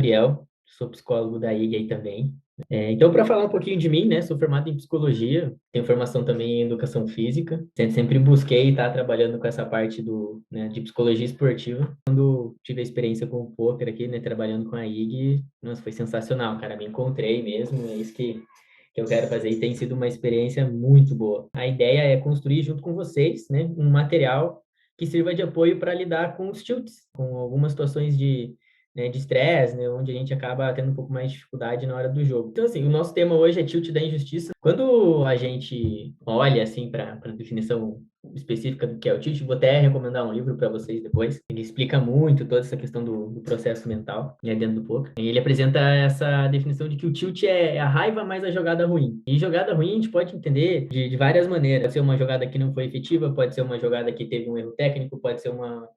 Gabriel, sou psicólogo da IG aí também. Então, para falar um pouquinho de mim, né, sou formado em psicologia, tenho formação também em educação física, sempre busquei estar trabalhando com essa parte de psicologia esportiva. Quando tive a experiência com o poker aqui, né, trabalhando com a IG, nossa, foi sensacional, cara, me encontrei mesmo, é isso que eu quero fazer e tem sido uma experiência muito boa. A ideia é construir junto com vocês, né, um material que sirva de apoio para lidar com os tilts, com algumas situações de estresse, né, onde a gente acaba tendo um pouco mais de dificuldade na hora do jogo. Então, assim, o nosso tema hoje é tilt da injustiça. Quando a gente olha, assim, para a definição específica do que é o tilt, vou até recomendar um livro para vocês depois. Ele explica muito toda essa questão do processo mental, né, dentro do poker. E ele apresenta essa definição de que o tilt é a raiva mais a jogada ruim. E jogada ruim a gente pode entender de várias maneiras. Pode ser uma jogada que não foi efetiva, pode ser uma jogada que teve um erro técnico, pode ser uma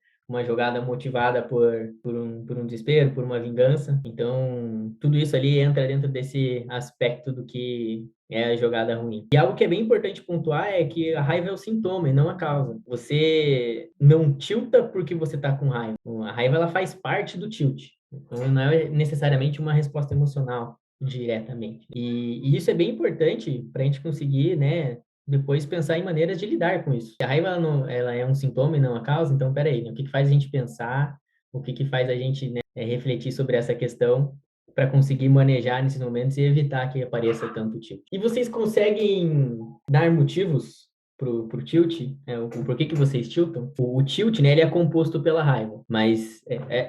jogada motivada por um desespero, por uma vingança. Então, tudo isso ali entra dentro desse aspecto do que é a jogada ruim. E algo que é bem importante pontuar é que a raiva é o sintoma e não a causa. Você não tilta porque você está com raiva. A raiva ela faz parte do tilt. Então, não é necessariamente uma resposta emocional diretamente. E isso é bem importante para a gente conseguir, né, depois pensar em maneiras de lidar com isso. A raiva ela é um sintoma e não a causa, então peraí, né? O que faz a gente pensar, o que faz a gente, né, refletir sobre essa questão para conseguir manejar nesses momentos e evitar que apareça tanto tilt. E vocês conseguem dar motivos pro tilt, o porquê que vocês tiltam? O tilt, né, ele é composto pela raiva, mas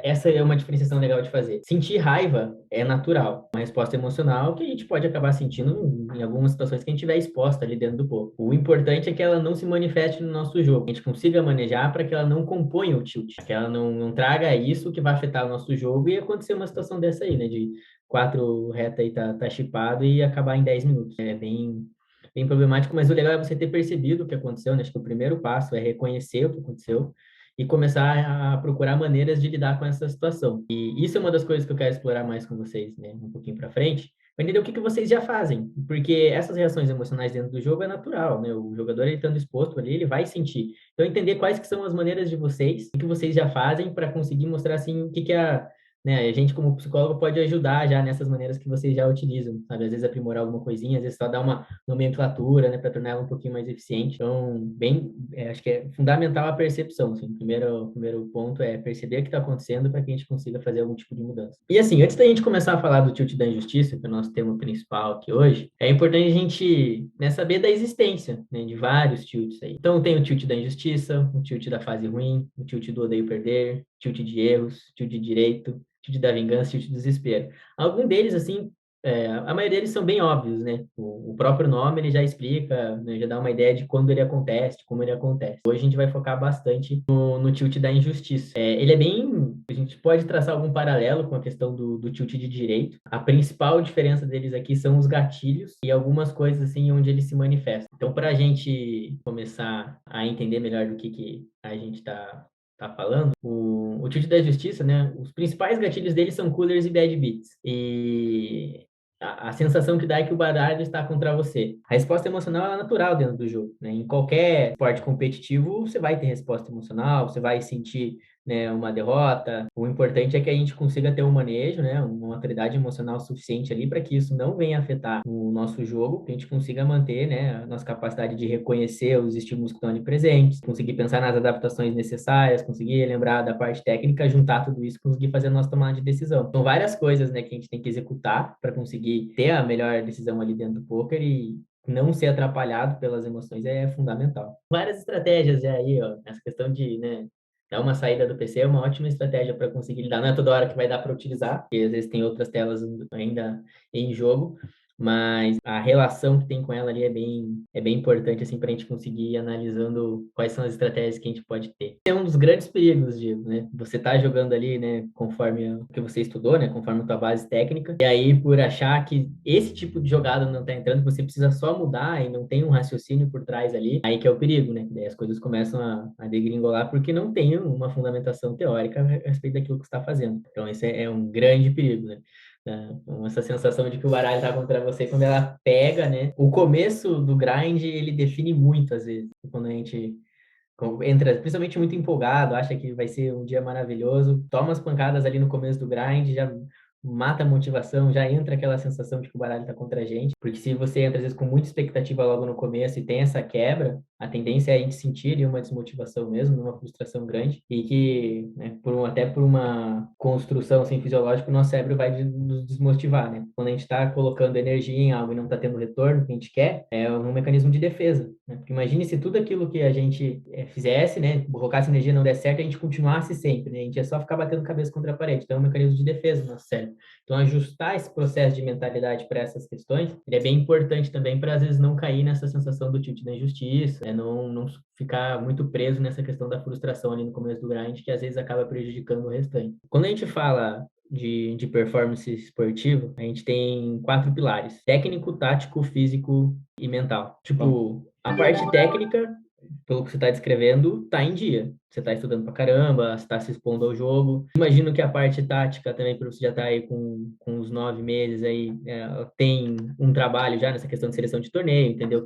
essa é uma diferenciação legal de fazer. Sentir raiva é natural, uma resposta emocional que a gente pode acabar sentindo em algumas situações que a gente estiver exposta ali dentro do corpo. O importante é que ela não se manifeste no nosso jogo, a gente consiga manejar para que ela não componha o tilt, que ela não traga isso que vai afetar o nosso jogo e acontecer uma situação dessa aí, né, de 4 reta aí tá chipado e acabar em 10 minutos. É bem problemático, mas o legal é você ter percebido o que aconteceu, né? Acho que o primeiro passo é reconhecer o que aconteceu e começar a procurar maneiras de lidar com essa situação. E isso é uma das coisas que eu quero explorar mais com vocês, né? Um pouquinho para frente, para entender o que vocês já fazem, porque essas reações emocionais dentro do jogo é natural, né? O jogador ele estando exposto ali, ele vai sentir. Então entender quais que são as maneiras de vocês, o que vocês já fazem para conseguir mostrar assim o que é, né, a gente como psicólogo pode ajudar já nessas maneiras que vocês já utilizam, sabe? Às vezes aprimorar alguma coisinha, às vezes só dar uma nomenclatura, né, para tornar ela um pouquinho mais eficiente. Então, acho que é fundamental a percepção, assim. O primeiro ponto é perceber o que está acontecendo para que a gente consiga fazer algum tipo de mudança. E assim, antes da gente começar a falar do tilt da injustiça, que é o nosso tema principal aqui hoje, é importante a gente, né, saber da existência, né, de vários tilts aí. Então, tem o tilt da injustiça, o tilt da fase ruim, o tilt do odeio perder, tilt de erros, tilt de direito, tilt da vingança, tilt do desespero. Algum deles, assim, a maioria deles são bem óbvios, né? O próprio nome ele já explica, né, já dá uma ideia de quando ele acontece, de como ele acontece. Hoje a gente vai focar bastante no tilt da injustiça. Ele é bem. A gente pode traçar algum paralelo com a questão do tilt de direito. A principal diferença deles aqui são os gatilhos e algumas coisas assim onde eles se manifestam. Então, para a gente começar a entender melhor do que a gente está falando, o tilt da justiça, né? Os principais gatilhos dele são coolers e bad beats. E a sensação que dá é que o baralho está contra você. A resposta emocional é natural dentro do jogo, né? Em qualquer esporte competitivo, você vai ter resposta emocional, você vai sentir, né, uma derrota. O importante é que a gente consiga ter um manejo, né, uma maturidade emocional suficiente ali para que isso não venha afetar o nosso jogo, que a gente consiga manter, né, a nossa capacidade de reconhecer os estímulos que estão ali presentes, conseguir pensar nas adaptações necessárias, conseguir lembrar da parte técnica, juntar tudo isso, conseguir fazer a nossa tomada de decisão. São várias coisas, né, que a gente tem que executar para conseguir ter a melhor decisão ali dentro do poker e não ser atrapalhado pelas emoções é fundamental. Várias estratégias aí, ó, essa questão de, né, dar uma saída do PC é uma ótima estratégia para conseguir lidar. Não é toda hora que vai dar para utilizar, porque às vezes tem outras telas ainda em jogo, mas a relação que tem com ela ali é bem importante assim para a gente conseguir ir analisando quais são as estratégias que a gente pode ter. É um dos grandes perigos, Diego, né? Você tá jogando ali, né, conforme o que você estudou, né, conforme a tua base técnica, e aí por achar que esse tipo de jogada não tá entrando, você precisa só mudar e não tem um raciocínio por trás ali, aí que é o perigo, né? Daí as coisas começam a degringolar porque não tem uma fundamentação teórica a respeito daquilo que você está fazendo. Então esse é um grande perigo, né? Então, essa sensação de que o baralho está contra você quando ela pega, né? O começo do grind, ele define muito, às vezes, quando a gente entra, principalmente muito empolgado, acha que vai ser um dia maravilhoso, toma as pancadas ali no começo do grind, já mata a motivação, já entra aquela sensação de que o baralho tá contra a gente, porque se você entra às vezes com muita expectativa logo no começo e tem essa quebra, a tendência é a gente sentir ali uma desmotivação mesmo, uma frustração grande, e que, né, até por uma construção assim, fisiológica, o nosso cérebro vai nos desmotivar, né? Quando a gente está colocando energia em algo e não está tendo o retorno que a gente quer, é um mecanismo de defesa, né? Porque imagine se tudo aquilo que a gente fizesse, né, colocasse energia e não der certo, a gente continuasse sempre, né? A gente ia só ficar batendo cabeça contra a parede. Então, é um mecanismo de defesa do nosso cérebro. Então, ajustar esse processo de mentalidade para essas questões, ele é bem importante também para, às vezes, não cair nessa sensação do tilt da injustiça, né? Não ficar muito preso nessa questão da frustração ali no começo do grind, que às vezes acaba prejudicando o restante. Quando a gente fala de performance esportiva, a gente tem 4 pilares: técnico, tático, físico e mental. Tipo, a parte técnica, pelo que você está descrevendo, tá em dia. Você está estudando pra caramba, você está se expondo ao jogo. Imagino que a parte tática também, por você já estar tá aí com uns 9 meses aí, tem um trabalho já nessa questão de seleção de torneio, entendeu?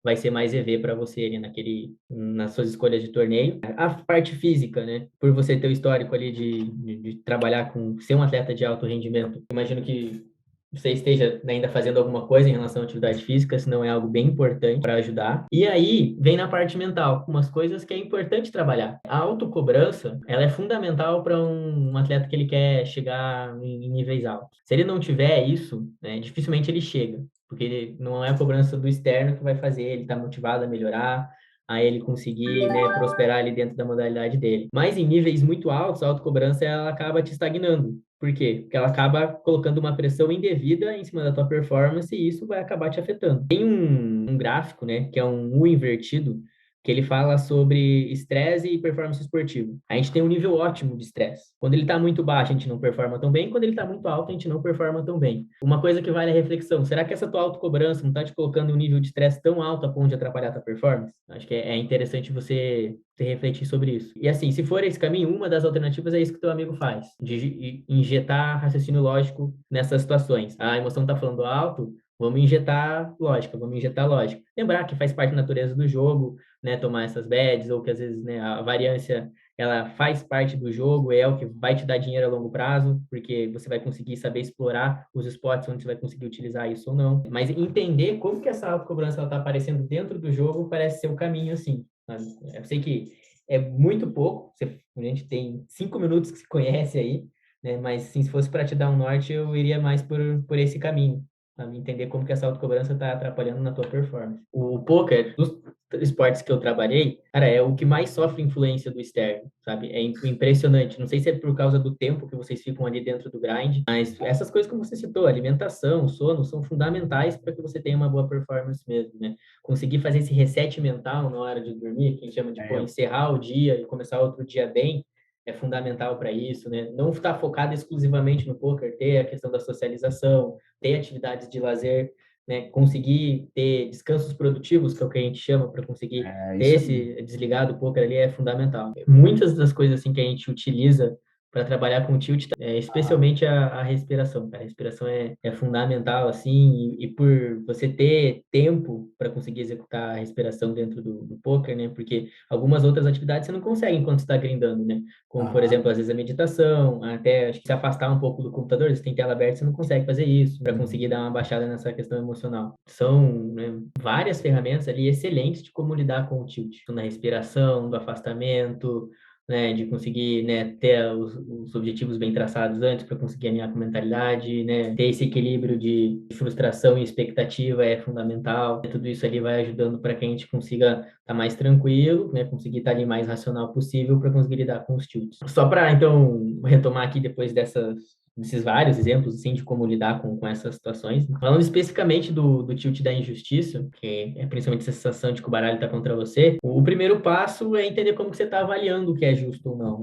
Vai ser mais EV para você ali nas suas escolhas de torneio. A parte física, né? Por você ter o histórico ali de trabalhar ser um atleta de alto rendimento, imagino que você esteja ainda fazendo alguma coisa em relação à atividade física, se não é algo bem importante para ajudar. E aí vem na parte mental, umas coisas que é importante trabalhar. A autocobrança, ela é fundamental para um atleta que ele quer chegar em níveis altos. Se ele não tiver isso, né, dificilmente ele chega, porque não é a cobrança do externo que vai fazer ele estar motivado a melhorar, a ele conseguir, né, prosperar ali dentro da modalidade dele. Mas em níveis muito altos, a autocobrança ela acaba te estagnando. Por quê? Porque ela acaba colocando uma pressão indevida em cima da tua performance e isso vai acabar te afetando. Tem um gráfico, né, que é um U invertido, que ele fala sobre estresse e performance esportiva. A gente tem um nível ótimo de estresse. Quando ele está muito baixo, a gente não performa tão bem. Quando ele está muito alto, a gente não performa tão bem. Uma coisa que vale a reflexão: será que essa tua autocobrança não está te colocando em um nível de estresse tão alto a ponto de atrapalhar a tua performance? Acho que é interessante você refletir sobre isso. E assim, se for esse caminho, uma das alternativas é isso que teu amigo faz, de injetar raciocínio lógico nessas situações. A emoção está falando alto, vamos injetar lógica, vamos injetar lógica. Lembrar que faz parte da natureza do jogo, né, tomar essas bets, ou que às vezes, né, a variância, ela faz parte do jogo, é o que vai te dar dinheiro a longo prazo, porque você vai conseguir saber explorar os spots onde você vai conseguir utilizar isso ou não. Mas entender como que essa autocobrança está aparecendo dentro do jogo parece ser o caminho, assim. Sabe? Eu sei que é muito pouco, a gente tem 5 minutos que se conhece aí, né? Mas sim, se fosse para te dar um norte, eu iria mais por esse caminho, sabe? Entender como que essa autocobrança está atrapalhando na tua performance. O poker, dos esportes que eu trabalhei, cara, é o que mais sofre influência do externo, sabe? É impressionante. Não sei se é por causa do tempo que vocês ficam ali dentro do grind, mas essas coisas que você citou, alimentação, sono, são fundamentais para que você tenha uma boa performance mesmo, né? Conseguir fazer esse reset mental na hora de dormir, que a gente chama de encerrar o dia e começar outro dia bem, é fundamental para isso, né? Não estar focado exclusivamente no poker, ter a questão da socialização, ter atividades de lazer, né? Conseguir ter descansos produtivos, que é o que a gente chama, para conseguir ter esse desligar do poker ali, é fundamental. Muitas das coisas assim que a gente utiliza para trabalhar com tilt, especialmente a respiração, cara. A respiração é fundamental, assim, e por você ter tempo para conseguir executar a respiração dentro do poker, né? Porque algumas outras atividades você não consegue enquanto está grindando, né? Como, por exemplo, às vezes a meditação, até acho que se afastar um pouco do computador, você tem tela aberta, você não consegue fazer isso, para conseguir dar uma baixada nessa questão emocional. São, né, várias ferramentas ali excelentes de como lidar com o tilt, na respiração, do afastamento, né, de conseguir, né, ter os objetivos bem traçados antes para conseguir alinhar com a mentalidade, né, ter esse equilíbrio de frustração e expectativa é fundamental. Tudo isso ali vai ajudando para que a gente consiga estar mais tranquilo, né, conseguir estar ali mais racional possível para conseguir lidar com os tilts. Só para, então, retomar aqui depois desses vários exemplos, assim, de como lidar com essas situações. Falando especificamente do tilt da injustiça, que é principalmente essa sensação de que o baralho está contra você, o primeiro passo é entender como que você está avaliando o que é justo ou não.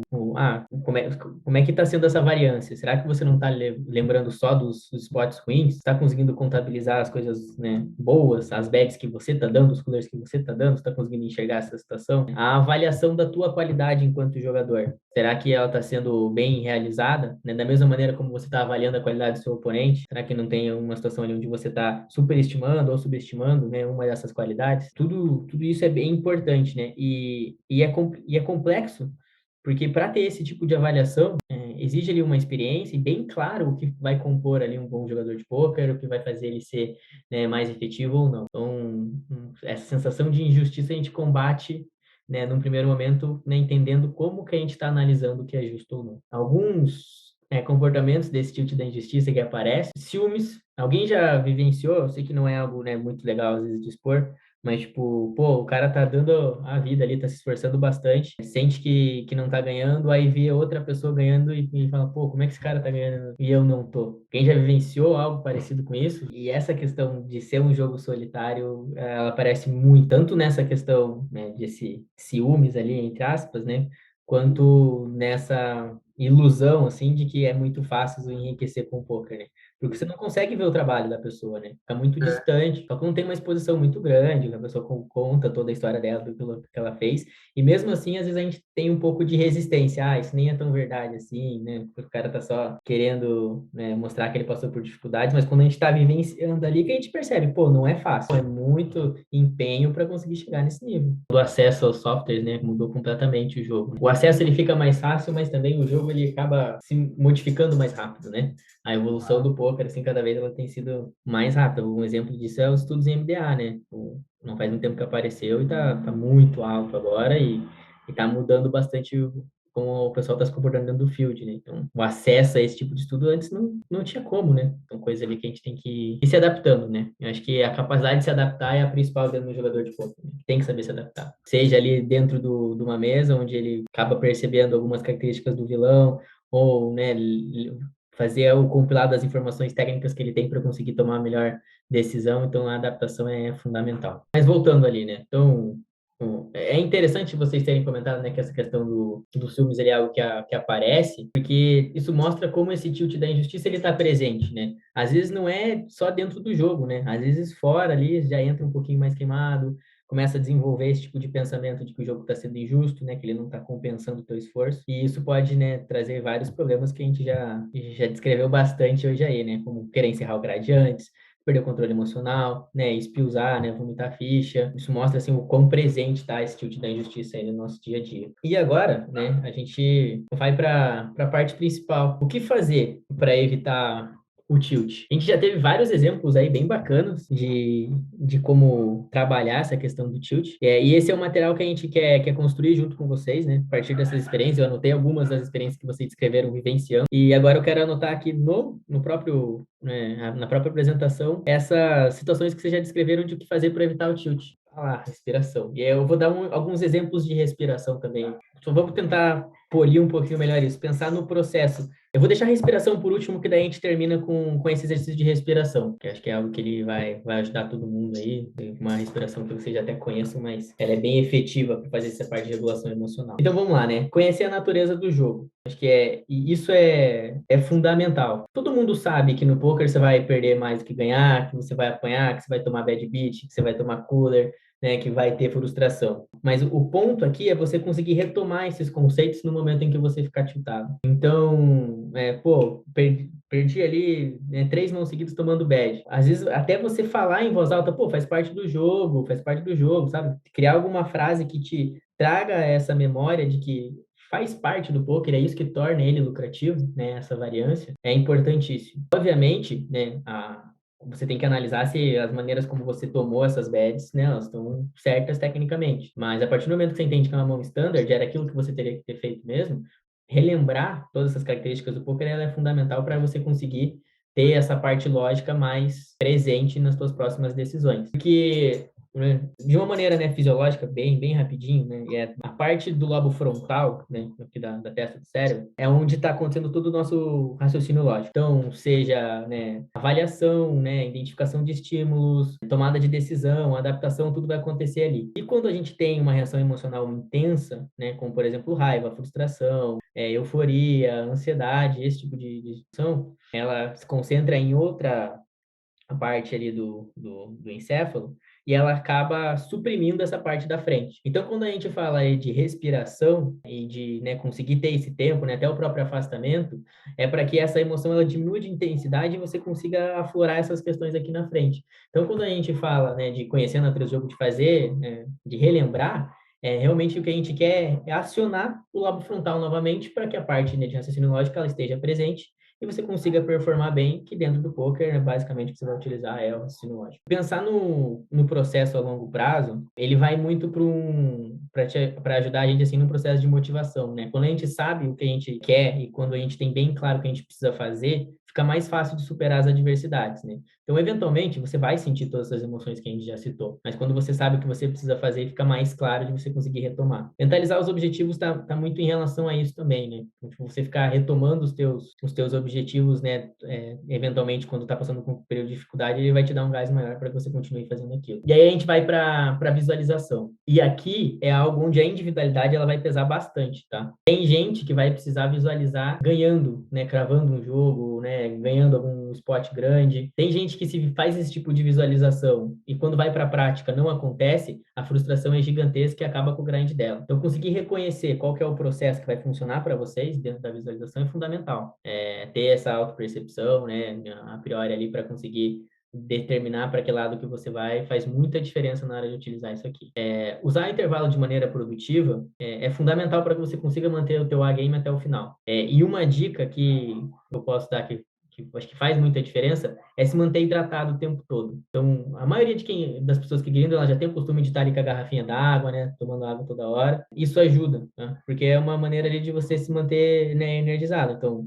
Como é que está sendo essa variância? Será que você não está lembrando só dos spots ruins? Está conseguindo contabilizar as coisas, né, boas, as bets que você está dando, os colors que você está dando? Está conseguindo enxergar essa situação? A avaliação da tua qualidade enquanto jogador. Será que ela está sendo bem realizada, né? Da mesma maneira como você está avaliando a qualidade do seu oponente? Será que não tem uma situação ali onde você está superestimando ou subestimando, né, uma dessas qualidades? Tudo isso é bem importante, né? E é complexo, porque para ter esse tipo de avaliação, exige ali uma experiência e bem claro o que vai compor ali um bom jogador de pôquer, o que vai fazer ele ser, né, mais efetivo ou não. Então, essa sensação de injustiça a gente combate, né, num primeiro momento, né, entendendo como que a gente está analisando o que é justo ou não. Alguns comportamentos desse tipo da injustiça que aparece, ciúmes, alguém já vivenciou, eu sei que não é algo, né, muito legal às vezes de expor, mas, tipo, pô, o cara tá dando a vida ali, tá se esforçando bastante, sente que não tá ganhando, aí vê outra pessoa ganhando e fala, pô, como é que esse cara tá ganhando e eu não tô? Quem já vivenciou algo parecido com isso? E essa questão de ser um jogo solitário, ela aparece muito, tanto nessa questão, né, desse ciúmes ali, entre aspas, né, quanto nessa ilusão, assim, de que é muito fácil enriquecer com o poker, né? Porque você não consegue ver o trabalho da pessoa, né? Fica muito distante, só que não tem uma exposição muito grande, a pessoa conta toda a história dela, do que ela fez, e mesmo assim, às vezes a gente tem um pouco de resistência, isso nem é tão verdade assim, né? Porque o cara tá só querendo, né, mostrar que ele passou por dificuldades, mas quando a gente tá vivenciando ali, que a gente percebe, pô, não é fácil, é muito empenho para conseguir chegar nesse nível. O acesso aos softwares, né, mudou completamente o jogo. O acesso ele fica mais fácil, mas também o jogo ele acaba se modificando mais rápido, né? A evolução do poker, assim, cada vez ela tem sido mais rápida. Um exemplo disso é os estudos em MDA, né? Não faz muito tempo que apareceu e tá muito alto agora e tá mudando bastante como o pessoal está se comportando dentro do field, né? Então, o acesso a esse tipo de estudo antes não tinha como, né? Então, coisa ali que a gente tem que ir se adaptando, né? Eu acho que a capacidade de se adaptar é a principal dentro do jogador de poker, né? Tem que saber se adaptar. Seja ali dentro de uma mesa, onde ele acaba percebendo algumas características do vilão, ou, né, fazer o compilado das informações técnicas que ele tem para conseguir tomar a melhor decisão, então a adaptação é fundamental. Mas voltando ali, né? Então, é interessante vocês terem comentado, né, que essa questão dos filmes ele é algo que aparece, porque isso mostra como esse tilt da injustiça ele está presente, né? Às vezes não é só dentro do jogo, né? Às vezes fora ali já entra um pouquinho mais queimado, começa a desenvolver esse tipo de pensamento de que o jogo está sendo injusto, né? Que ele não está compensando o teu esforço. E isso pode, né, trazer vários problemas que a gente já descreveu bastante hoje aí, né? Como querer encerrar o grade antes, perder o controle emocional, né, espiusar, né, vomitar ficha. Isso mostra, assim, o quão presente está esse tilt da injustiça aí no nosso dia a dia. E agora, né, a gente vai para a parte principal. O que fazer para evitar o tilt? A gente já teve vários exemplos aí bem bacanas de como trabalhar essa questão do tilt. E esse é o material que a gente quer construir junto com vocês, né? A partir dessas experiências, eu anotei algumas das experiências que vocês descreveram vivenciando. E agora eu quero anotar aqui no próprio, né, na própria apresentação, essas situações que vocês já descreveram de o que fazer para evitar o tilt. Ah lá, respiração. E aí eu vou dar alguns exemplos de respiração também. Então vamos tentar polir um pouquinho melhor isso, pensar no processo. Eu vou deixar a respiração por último, que daí a gente termina com esse exercício de respiração, que acho que é algo que ele vai ajudar todo mundo aí. Tem uma respiração que vocês já até conhecem, mas ela é bem efetiva para fazer essa parte de regulação emocional. Então vamos lá, né? Conhecer a natureza do jogo. Acho que e isso é fundamental. Todo mundo sabe que no poker você vai perder mais do que ganhar, que você vai apanhar, que você vai tomar bad beat, que você vai tomar cooler, né, que vai ter frustração. Mas o ponto aqui é você conseguir retomar esses conceitos no momento em que você ficar tiltado. Então, pô, perdi ali, né, 3 mãos seguidas tomando bad. Às vezes, até você falar em voz alta, pô, faz parte do jogo, sabe? Criar alguma frase que te traga essa memória de que faz parte do poker, é isso que torna ele lucrativo, né? Essa variância é importantíssimo. Obviamente, né? Você tem que analisar se as maneiras como você tomou essas bets, né? Elas estão certas tecnicamente. Mas a partir do momento que você entende que é uma mão standard, era aquilo que você teria que ter feito mesmo, relembrar todas essas características do poker, ela é fundamental para você conseguir ter essa parte lógica mais presente nas suas próximas decisões. Porque, né, de uma maneira, né, fisiológica, bem rapidinho, né, a parte do lobo frontal, né, aqui da testa do cérebro, é onde está acontecendo todo o nosso raciocínio lógico. Então, seja, né, avaliação, né, identificação de estímulos, tomada de decisão, adaptação, tudo vai acontecer ali. E quando a gente tem uma reação emocional intensa, né, como por exemplo raiva, frustração, euforia, ansiedade, esse tipo de situação, ela se concentra em outra parte ali do encéfalo e ela acaba suprimindo essa parte da frente. Então, quando a gente fala aí de respiração e de, né, conseguir ter esse tempo, né, até o próprio afastamento, é para que essa emoção ela diminua de intensidade e você consiga aflorar essas questões aqui na frente. Então, quando a gente fala, né, de conhecer a natureza do jogo, de fazer, né, de relembrar, Realmente o que a gente quer é acionar o lobo frontal novamente para que a parte, né, de raciocínio lógico ela esteja presente e você consiga performar bem, que dentro do poker, né, basicamente, o que você vai utilizar é o raciocínio lógico. Pensar no processo a longo prazo, ele vai muito para ajudar a gente, assim, no processo de motivação, né? Quando a gente sabe o que a gente quer e quando a gente tem bem claro o que a gente precisa fazer, fica mais fácil de superar as adversidades, né? Então, eventualmente, você vai sentir todas as emoções que a gente já citou, mas quando você sabe o que você precisa fazer, fica mais claro de você conseguir retomar. Mentalizar os objetivos tá muito em relação a isso também, né? Então, tipo, você ficar retomando os teus objetivos, né? Eventualmente, quando tá passando por um período de dificuldade, ele vai te dar um gás maior para que você continue fazendo aquilo. E aí a gente vai para visualização. E aqui é algo onde a individualidade ela vai pesar bastante, tá? Tem gente que vai precisar visualizar ganhando, né? Cravando um jogo, né? Ganhando algum spot grande. Tem gente que se faz esse tipo de visualização e quando vai para a prática não acontece, a frustração é gigantesca e acaba com o grind dela. Então, conseguir reconhecer qual que é o processo que vai funcionar para vocês dentro da visualização é fundamental. Ter essa autopercepção, né? A priori ali para conseguir determinar para que lado que você vai faz muita diferença na hora de utilizar isso aqui. Usar intervalo de maneira produtiva é fundamental para que você consiga manter o teu A-game até o final. E uma dica que eu posso dar que acho que faz muita diferença, é se manter hidratado o tempo todo. Então, a maioria das pessoas que grindam, ela já tem o costume de estar ali com a garrafinha d'água, né, tomando água toda hora. Isso ajuda, né, porque é uma maneira ali de você se manter, né, energizado. Então,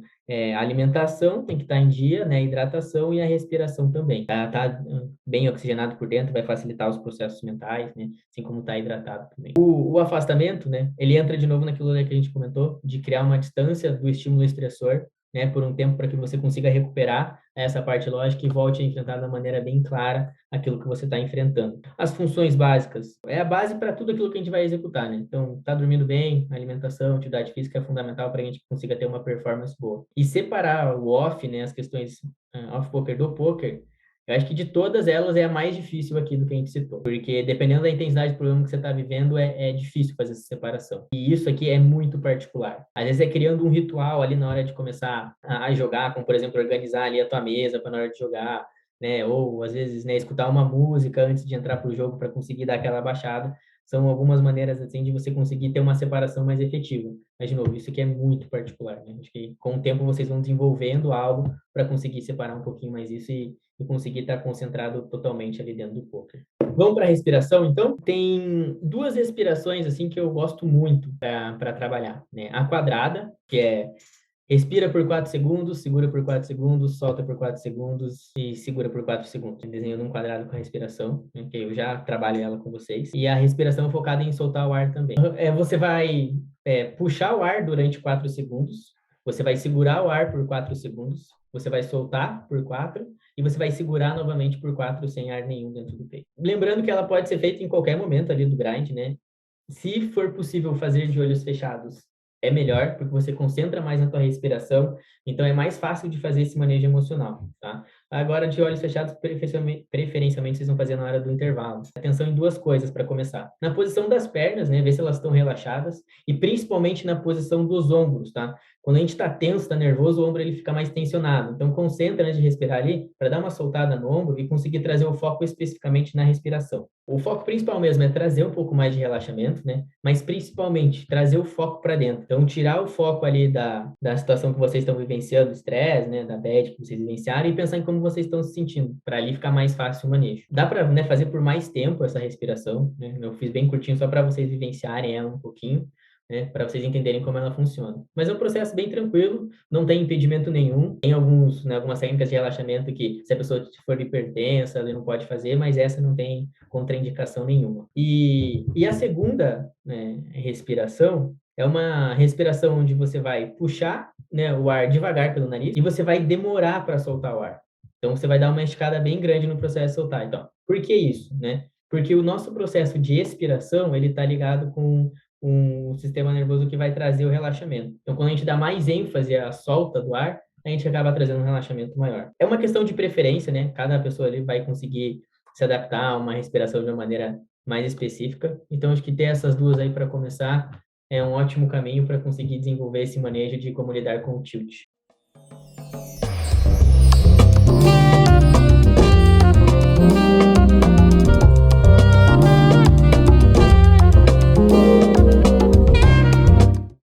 a alimentação tem que estar em dia, né, a hidratação e a respiração também. Tá bem oxigenado por dentro, vai facilitar os processos mentais, né, assim como tá hidratado também. O afastamento, né, ele entra de novo naquilo que a gente comentou, de criar uma distância do estímulo estressor, né, por um tempo para que você consiga recuperar essa parte lógica e volte a enfrentar da maneira bem clara aquilo que você está enfrentando. As funções básicas é a base para tudo aquilo que a gente vai executar, né? Então, tá dormindo bem, alimentação, atividade física é fundamental para a gente consiga ter uma performance boa. E separar o off, né, as questões off-poker do poker, eu acho que de todas elas é a mais difícil aqui do que a gente citou, porque dependendo da intensidade do problema que você está vivendo, é difícil fazer essa separação. E isso aqui é muito particular. Às vezes é criando um ritual ali na hora de começar a jogar, como por exemplo, organizar ali a tua mesa para na hora de jogar, né? Ou às vezes, né, escutar uma música antes de entrar para o jogo para conseguir dar aquela baixada. São algumas maneiras assim de você conseguir ter uma separação mais efetiva. Mas, de novo, isso aqui é muito particular, né? Acho que com o tempo vocês vão desenvolvendo algo para conseguir separar um pouquinho mais isso e conseguir estar concentrado totalmente ali dentro do poker. Vamos para a respiração, então? Tem duas respirações assim que eu gosto muito para trabalhar, né? A quadrada, que é respira por 4 segundos, segura por 4 segundos, solta por 4 segundos e segura por 4 segundos. Desenhando um quadrado com a respiração, né, que eu já trabalho ela com vocês. E a respiração focada em soltar o ar também. Você vai puxar o ar durante 4 segundos, você vai segurar o ar por 4 segundos, você vai soltar por 4 e você vai segurar novamente por 4 sem ar nenhum dentro do peito. Lembrando que ela pode ser feita em qualquer momento ali do grind, né? Se for possível fazer de olhos fechados, é melhor, porque você concentra mais na tua respiração, então é mais fácil de fazer esse manejo emocional, tá? Agora, de olhos fechados, preferencialmente vocês vão fazer na hora do intervalo. Atenção em duas coisas para começar. Na posição das pernas, né? Ver se elas estão relaxadas e principalmente na posição dos ombros, tá? Quando a gente está tenso, está nervoso, o ombro ele fica mais tensionado. Então, concentra antes de respirar ali para dar uma soltada no ombro e conseguir trazer o foco especificamente na respiração. O foco principal mesmo é trazer um pouco mais de relaxamento, né? Mas principalmente trazer o foco para dentro. Então, tirar o foco ali da situação que vocês estão vivenciando, do estresse, né? Da bad que vocês vivenciaram e pensar em como vocês estão se sentindo, para ali ficar mais fácil o manejo. Dá para, né, fazer por mais tempo essa respiração, né? Eu fiz bem curtinho só para vocês vivenciarem ela um pouquinho, né, para vocês entenderem como ela funciona. Mas é um processo bem tranquilo, não tem impedimento nenhum. Tem algumas técnicas de relaxamento que, se a pessoa for hipertensa, ela não pode fazer, mas essa não tem contraindicação nenhuma. E a segunda, né, respiração é uma respiração onde você vai puxar, né, o ar devagar pelo nariz e você vai demorar para soltar o ar. Então, você vai dar uma esticada bem grande no processo de soltar. Então, por que isso, né? Porque o nosso processo de expiração, ele está ligado com um sistema nervoso que vai trazer o relaxamento. Então, quando a gente dá mais ênfase à solta do ar, a gente acaba trazendo um relaxamento maior. É uma questão de preferência, né? Cada pessoa ali vai conseguir se adaptar a uma respiração de uma maneira mais específica. Então, acho que ter essas duas aí para começar é um ótimo caminho para conseguir desenvolver esse manejo de como lidar com o tilt.